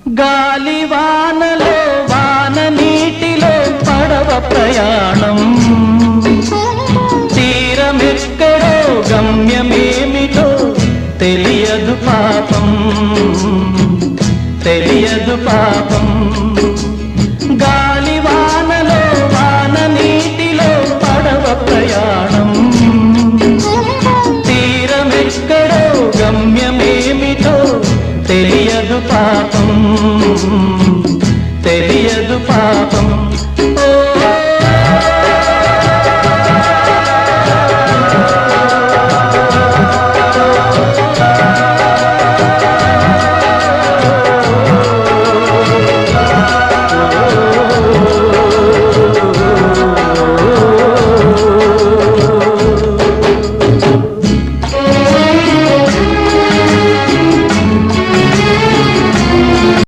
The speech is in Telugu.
గాలివానలో వాన నీటిలో పడవ ప్రయాణం, తీరమెక్కడో గమ్యమేమిటో తెలియదు పాపం, తెలియదు పాపం. గాలివానలో వాన నీటిలో పడవ ప్రయాణం, తీరమెక్కడో గమ్యమేమిటో తెలియదు పాపం, తెలియదు పాపం.